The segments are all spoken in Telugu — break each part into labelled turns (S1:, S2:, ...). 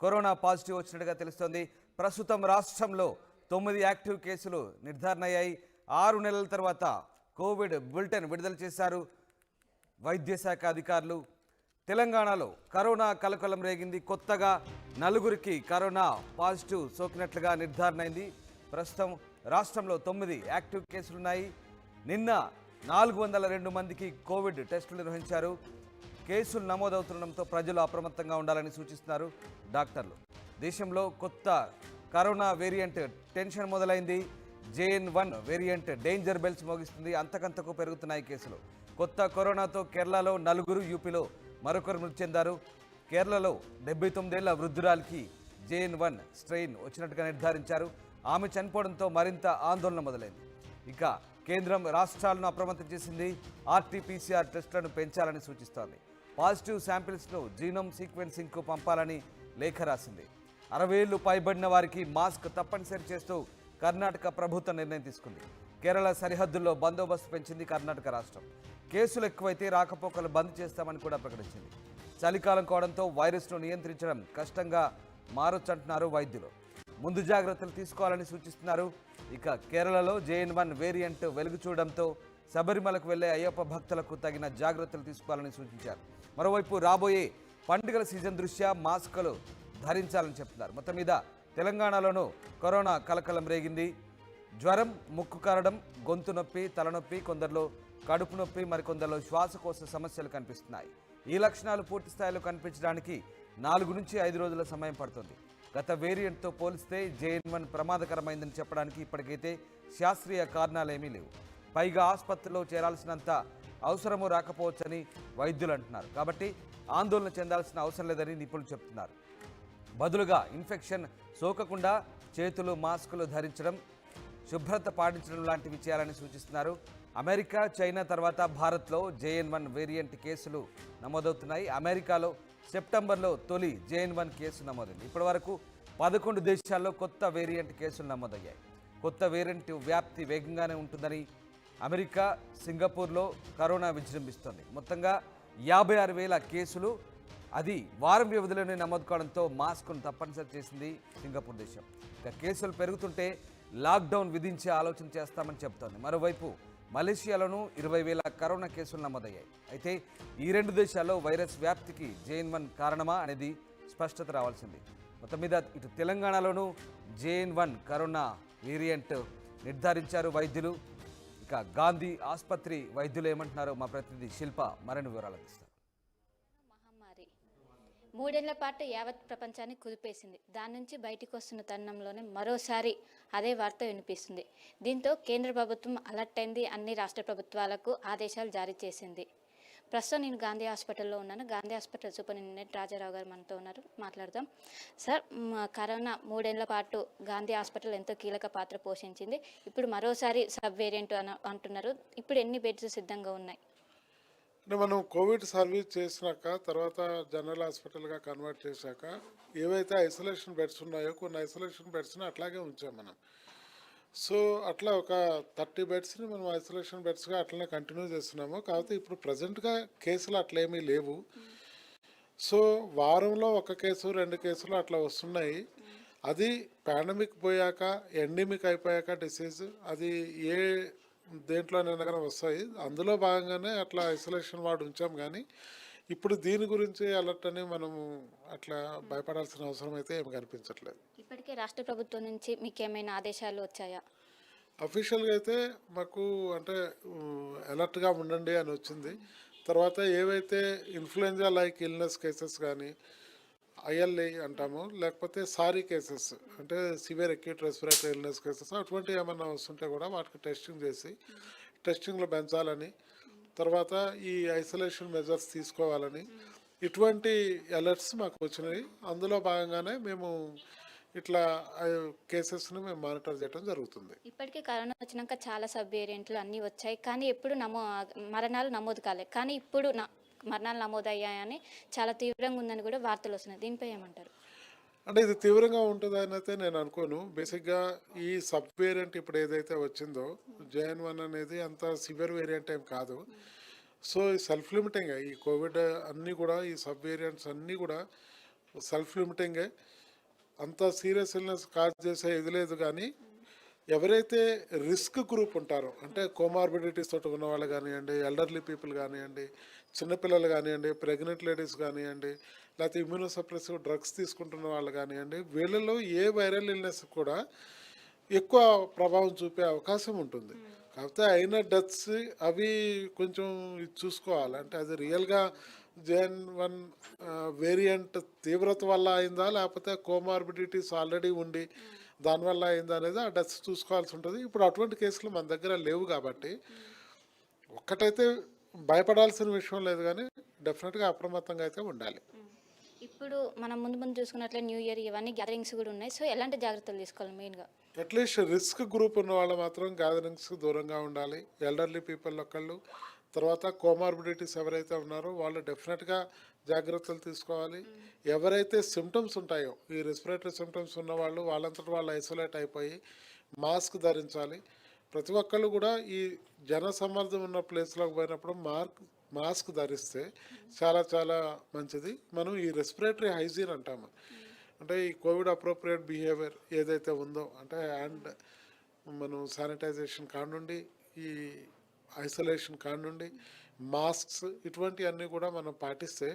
S1: కరోనా పాజిటివ్ వచ్చినట్టుగా తెలుస్తోంది. ప్రస్తుతం రాష్ట్రంలో 9 యాక్టివ్ కేసులు నిర్ధారణ అయ్యాయి. 6 నెలల తర్వాత కోవిడ్ బులెటిన్ విడుదల చేశారు వైద్య శాఖ అధికారులు. తెలంగాణలో కరోనా కలకలం రేగింది. కొత్తగా 4గురికి కరోనా పాజిటివ్ సోకినట్లుగా నిర్ధారణ అయింది. ప్రస్తుతం రాష్ట్రంలో 9 యాక్టివ్ కేసులున్నాయి. నిన్న 402 మందికి కోవిడ్ టెస్టులు నిర్వహించారు. కేసులు నమోదవుతుండడంతో ప్రజలు అప్రమత్తంగా ఉండాలని సూచిస్తున్నారు డాక్టర్లు. దేశంలో కొత్త కరోనా వేరియంట్ టెన్షన్ మొదలైంది. JN1 variant danger bells మోగిస్తుంది. అంతకంతకు పెరుగుతున్నాయి కేసులు. కొత్త కరోనాతో కేరళలో 4, యూపీలో మరొకరు మృతి చెందారు. కేరళలో 79 ఏళ్ల వృద్ధురాలికి JN1 స్ట్రెయిన్ వచ్చినట్టుగా నిర్ధారించారు. ఆమె చనిపోవడంతో మరింత ఆందోళన మొదలైంది. ఇక కేంద్రం రాష్ట్రాలను అప్రమత్తం చేసింది. RT-PCR టెస్టులను పెంచాలని సూచిస్తోంది. పాజిటివ్ శాంపిల్స్ను జీనోమ్ సీక్వెన్సింగ్కు పంపాలని లేఖ రాసింది. 60 ఏళ్లు పైబడిన వారికి మాస్క్ తప్పనిసరి చేస్తూ కర్ణాటక ప్రభుత్వం నిర్ణయం తీసుకుంది. కేరళ సరిహద్దుల్లో బందోబస్తు పెంచింది కర్ణాటక రాష్ట్రం. కేసులు ఎక్కువైతే రాకపోకలు బంద్ చేస్తామని కూడా ప్రకటించింది. చలికాలం కావడంతో వైరస్ను నియంత్రించడం కష్టంగా మారొచ్చంటున్నారు వైద్యులు. ముందు జాగ్రత్తలు తీసుకోవాలని సూచిస్తున్నారు. ఇక కేరళలో JN1 వేరియంట్ వెలుగు చూడడంతో శబరిమలకు వెళ్లే అయ్యప్ప భక్తులకు తగిన జాగ్రత్తలు తీసుకోవాలని సూచించారు. మరోవైపు రాబోయే పండుగల సీజన్ దృష్ట్యా మాస్కులు ధరించాలని చెప్తున్నారు. మొత్తం మీద తెలంగాణలోనూ కరోనా కలకలం రేగింది. జ్వరం, ముక్కు కారడం, గొంతు నొప్పి, తలనొప్పి, కొందరిలో కడుపు నొప్పి, మరికొందరిలో శ్వాసకోశ సమస్యలు కనిపిస్తున్నాయి. ఈ లక్షణాలు పూర్తి స్థాయిలో కనిపించడానికి 4 నుంచి 5 రోజుల సమయం పడుతుంది. గత వేరియంట్తో పోలిస్తే JN1 ప్రమాదకరమైందని చెప్పడానికి ఇప్పటికైతే శాస్త్రీయ కారణాలేమీ లేవు. పైగా ఆసుపత్రిలో చేరాల్సినంత అవసరమూ రాకపోవచ్చని వైద్యులు అంటున్నారు. కాబట్టి ఆందోళన చెందాల్సిన అవసరం లేదని నిపుణులు చెప్తున్నారు. బదులుగా ఇన్ఫెక్షన్ సోకకుండా చేతులు, మాస్కులు ధరించడం, శుభ్రత పాటించడం లాంటివి చేయాలని సూచిస్తున్నారు. అమెరికా, చైనా తర్వాత భారత్లో JN1 వేరియంట్ కేసులు నమోదవుతున్నాయి. అమెరికాలో సెప్టెంబర్లో తొలి JN1 కేసు నమోదైంది. ఇప్పటి వరకు 11 దేశాల్లో కొత్త వేరియంట్ కేసులు నమోదయ్యాయి. కొత్త వేరియంట్ వ్యాప్తి వేగంగానే ఉంటుందని అమెరికా, సింగపూర్లో కరోనా విజృంభిస్తోంది. మొత్తంగా 56,000 కేసులు, అది వారం వ్యవధిలోనే నమోదు కావడంతో మాస్క్ను తప్పనిసరి చేసింది సింగపూర్ దేశం. ఇక కేసులు పెరుగుతుంటే లాక్డౌన్ విధించే ఆలోచన చేస్తామని చెబుతోంది. మరోవైపు మలేషియాలోనూ 20,000 కరోనా కేసులు నమోదయ్యాయి. అయితే ఈ 2 దేశాల్లో వైరస్ వ్యాప్తికి JN1 కారణమా అనేది స్పష్టత రావాల్సింది. మొత్తం మీద ఇటు తెలంగాణలోనూ JN1 కరోనా వేరియంట్ నిర్ధారించారు వైద్యులు. ఇక గాంధీ ఆసుపత్రి వైద్యులు ఏమంటున్నారో మా ప్రతినిధి శిల్ప మరిన్ని వివరాలు అందిస్తారు.
S2: మహమ్మారి 3 ఏళ్ల పాటు యావత్ ప్రపంచాన్ని కుదిపేసింది. దాని నుంచి బయటికి వస్తున్న తరుణంలోనే మరోసారి అదే వార్త వినిపిస్తుంది. దీంతో కేంద్ర ప్రభుత్వం అలర్ట్ అయింది. అన్ని రాష్ట్ర ప్రభుత్వాలకు ఆదేశాలు జారీ చేసింది. ప్రస్తుతం నేను గాంధీ హాస్పిటల్లో ఉన్నాను. గాంధీ హాస్పిటల్ సూపరింటెండెంట్ రాజారావు గారు మనతో ఉన్నారు, మాట్లాడదాం. సార్, కరోనా 3 ఏళ్ల పాటు గాంధీ హాస్పిటల్ ఎంతో కీలక పాత్ర పోషించింది. ఇప్పుడు మరోసారి సబ్ వేరియంట్ అంటున్నారు. ఇప్పుడు ఎన్ని బెడ్స్ సిద్ధంగా ఉన్నాయి?
S3: అంటే మనం కోవిడ్ సర్వీస్ చేసినాక తర్వాత జనరల్ హాస్పిటల్గా కన్వర్ట్ చేశాక ఏవైతే ఐసోలేషన్ బెడ్స్ ఉన్నాయో కొన్ని ఐసోలేషన్ బెడ్స్ని అట్లాగే ఉంచాం మనం. సో అట్లా ఒక 30 బెడ్స్ని మనం ఐసోలేషన్ బెడ్స్గా అట్లనే కంటిన్యూ చేస్తున్నాము. కాకపోతే ఇప్పుడు ప్రజెంట్గా కేసులు అట్లేమీ లేవు. సో వారంలో 1 కేసు 2 కేసులు అట్లా వస్తున్నాయి. అది పాండమిక్ పోయాక, ఎండమిక్ అయిపోయాక డిసీజ్ అది ఏ దేంట్లోనైనా కానీ వస్తాయి. అందులో భాగంగానే అట్లా ఐసోలేషన్ వార్డు ఉంచాం. కానీ ఇప్పుడు దీని గురించి అలర్ట్ అని మనము అట్లా భయపడాల్సిన అవసరం అయితే ఏమి కనిపించట్లేదు.
S2: ఇప్పటికే రాష్ట్ర ప్రభుత్వం నుంచి మీకు ఏమైనా ఆదేశాలు వచ్చాయా?
S3: అఫీషియల్గా అయితే మాకు అంటే అలర్ట్గా ఉండండి అని వచ్చింది. తర్వాత ఏవైతే ఇన్ఫ్లుయెంజా లైక్ ఇల్నెస్ కేసెస్ కానీ ILI అంటాము, లేకపోతే సారీ కేసెస్ అంటే severe acute respiratory illness cases అటువంటివి ఏమన్నా వస్తుంటే కూడా వాటికి టెస్టింగ్ చేసి టెస్టింగ్లో పెంచాలని, తర్వాత ఈ ఐసోలేషన్ మెజర్స్ తీసుకోవాలని ఇటువంటి అలర్ట్స్ మాకు వచ్చినాయి. అందులో భాగంగానే మేము ఇట్లా కేసెస్ని మేము మానిటర్ చేయడం జరుగుతుంది.
S2: ఇప్పటికే కరోనా వచ్చినాక చాలా సబ్ వేరియంట్లు అన్నీ వచ్చాయి, కానీ ఎప్పుడు మరణాలు నమోదు కాలేదు. కానీ ఇప్పుడు మరణాలు నమోదయ్యాయని చాలా తీవ్రంగా ఉందని కూడా వార్తలు వస్తున్నాయి. దీనిపై ఏమంటారు?
S3: అంటే ఇది తీవ్రంగా ఉంటుందని అయితే నేను అనుకోను. బేసిక్గా ఈ సబ్ వేరియంట్ ఇప్పుడు ఏదైతే వచ్చిందో JN1 అనేది అంత సివియర్ వేరియంట్ ఏం కాదు. సో సెల్ఫ్ లిమిటింగ్ ఈ కోవిడ్ అన్నీ కూడా ఈ సబ్ వేరియంట్స్ అన్నీ కూడా సెల్ఫ్ లిమిటింగే, అంత సీరియస్ ఇల్నెస్ కాజ్ చేసే ఇది లేదు. కానీ ఎవరైతే రిస్క్ గ్రూప్ ఉంటారో, అంటే కోమార్బిడిటీస్ తోటి ఉన్న వాళ్ళు కానివ్వండి, ఎల్డర్లీ పీపుల్ కానివ్వండి, చిన్నపిల్లలు కానివ్వండి, ప్రెగ్నెంట్ లేడీస్ కానివ్వండి, లేకపోతే ఇమ్యూనోసప్రెసివ్ డ్రగ్స్ తీసుకుంటున్న వాళ్ళు కానివ్వండి, వీళ్ళలో ఏ వైరల్ ఇల్నెస్ కూడా ఎక్కువ ప్రభావం చూపే అవకాశం ఉంటుంది. కాకపోతే అయిన డెత్స్ అవి కొంచెం ఇది చూసుకోవాలి. అంటే అది రియల్గా JN.1 వేరియంట్ తీవ్రత వల్ల అయిందా, లేకపోతే కోమార్బిడిటీస్ ఆల్రెడీ ఉండి దానివల్ల అయిందా అనేది ఆ డెత్స్ చూసుకోవాల్సి ఉంటుంది. ఇప్పుడు అటువంటి కేసులు మన దగ్గర లేవు కాబట్టి ఒక్కటైతే భయపడాల్సిన విషయం లేదు, కానీ డెఫినెట్గా అప్రమత్తంగా అయితే ఉండాలి.
S2: ఇప్పుడు మనం ముందు ముందు చూసుకున్నట్లే న్యూ ఇయర్ ఇవన్నీ గ్యాదరింగ్స్ కూడా ఉన్నాయి. సో ఎలాంటి జాగ్రత్తలు తీసుకోవాలి మెయిన్గా?
S3: అట్లీస్ట్ రిస్క్ గ్రూప్ ఉన్న వాళ్ళు మాత్రం గ్యాదరింగ్స్కి దూరంగా ఉండాలి. ఎల్డర్లీ పీపుల్ ఒకళ్ళు, తర్వాత కోమార్బిడిటీస్ ఎవరైతే ఉన్నారో వాళ్ళు డెఫినెట్గా జాగ్రత్తలు తీసుకోవాలి. ఎవరైతే సిమ్టమ్స్ ఉంటాయో, ఈ రెస్పిరేటరీ సిమ్టమ్స్ ఉన్న వాళ్ళు వాళ్ళంతటి వాళ్ళు ఐసోలేట్ అయిపోయి మాస్క్ ధరించాలి. ప్రతి ఒక్కళ్ళు కూడా ఈ జన సమ్మర్దం ఉన్న ప్లేస్లోకి పోయినప్పుడు మాస్క్ ధరిస్తే చాలా చాలా మంచిది. మనం ఈ రెస్పిరేటరీ హైజీన్ అంటాము, అంటే ఈ కోవిడ్ అప్రోప్రియేట్ బిహేవియర్ ఏదైతే ఉందో, అంటే హ్యాండ్ మనం శానిటైజేషన్ కానుండి, ఈ ఐసోలేషన్ కానుండి, మాస్క్స్, ఇటువంటివన్నీ కూడా మనం పాటిస్తే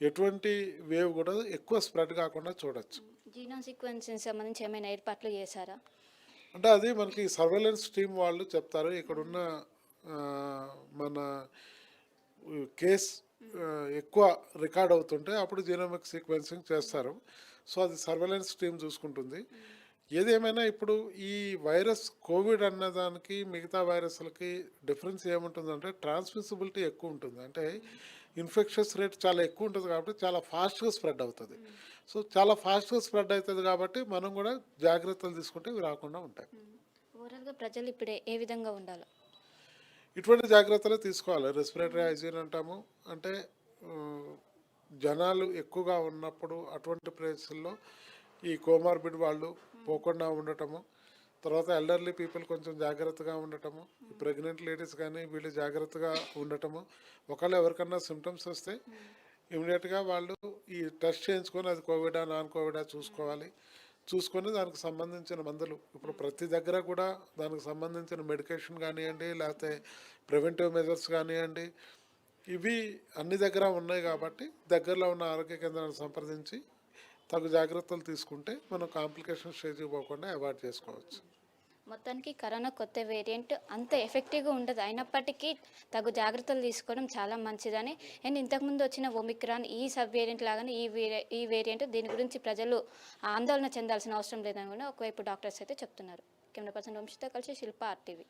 S3: ఎటువంటి వేవ్ కూడా ఎక్కువ స్ప్రెడ్ కాకుండా చూడొచ్చు.
S2: జీనోమ్ సీక్వెన్సింగ్ సంబంధించి ఏమైనా ఏర్పాట్లు చేశారా?
S3: అంటే అది మనకి సర్వేలెన్స్ టీమ్ వాళ్ళు చెప్తారు. ఇక్కడున్న మన కేస్ ఎక్కువ రికార్డ్ అవుతుంటే అప్పుడు జీనోమిక్ సీక్వెన్సింగ్ చేస్తారు. సో అది సర్వేలెన్స్ టీమ్ చూసుకుంటుంది. ఏదేమైనా ఇప్పుడు ఈ వైరస్ కోవిడ్ అన్నదానికి మిగతా వైరస్లకి డిఫరెన్స్ ఏముంటుందంటే ట్రాన్స్మిసిబిలిటీ ఎక్కువ ఉంటుంది. అంటే ఇన్ఫెక్షన్స్ రేట్ చాలా ఎక్కువ ఉంటుంది కాబట్టి చాలా ఫాస్ట్గా స్ప్రెడ్ అవుతుంది. సో చాలా ఫాస్ట్గా స్ప్రెడ్ అవుతుంది కాబట్టి మనం కూడా జాగ్రత్తలు తీసుకుంటే ఇవి రాకుండా ఉంటాయి.
S2: ఓవరాల్గా ప్రజలు ఇప్పుడు ఏ విధంగా ఉండాలి?
S3: ఇటువంటి జాగ్రత్తలు తీసుకోవాలి. రెస్పిరేటరీ హైజీన్ అంటాము, అంటే జనాలు ఎక్కువగా ఉన్నప్పుడు అటువంటి ప్లేసుల్లో ఈ కోమార్బిడ్ వాళ్ళు పోకుండా ఉండటము, తర్వాత ఎల్డర్లీ పీపుల్ కొంచెం జాగ్రత్తగా ఉండటము, ప్రెగ్నెంట్ లేడీస్ కానీ వీళ్ళు జాగ్రత్తగా ఉండటము. ఒకవేళ ఎవరికన్నా సిమ్టమ్స్ వస్తే ఇమీడియట్గా వాళ్ళు ఈ టెస్ట్ చేయించుకొని అది కోవిడా నాన్ కోవిడా చూసుకోవాలి. చూసుకొని దానికి సంబంధించిన మందులు ఇప్పుడు ప్రతి దగ్గర కూడా దానికి సంబంధించిన మెడికేషన్ కానివ్వండి, లేకపోతే ప్రివెంటివ్ మెజర్స్ కానివ్వండి, ఇవి అన్ని దగ్గర ఉన్నాయి కాబట్టి దగ్గరలో ఉన్న ఆరోగ్య కేంద్రాన్ని సంప్రదించి తగు జాగ్రత్తలు తీసుకుంటే మనం కాంప్లికేషన్ స్టేజ్కి పోకుండా అవాయిడ్ చేసుకోవచ్చు.
S2: మొత్తానికి కరోనా కొత్త వేరియంట్ అంత ఎఫెక్టివ్గా ఉండదు, అయినప్పటికీ తగు జాగ్రత్తలు తీసుకోవడం చాలా మంచిదని. అండ్ ఇంతకుముందు వచ్చిన ఒమిక్రాన్ ఈ సబ్ వేరియంట్ లాగానే ఈ వేరియంట్, దీని గురించి ప్రజలు ఆందోళన చెందాల్సిన అవసరం లేదని కూడా ఒకవైపు డాక్టర్స్ అయితే చెప్తున్నారు. కెమెరా పర్సన్ వంశీతో కలిసి శిల్ప RTV.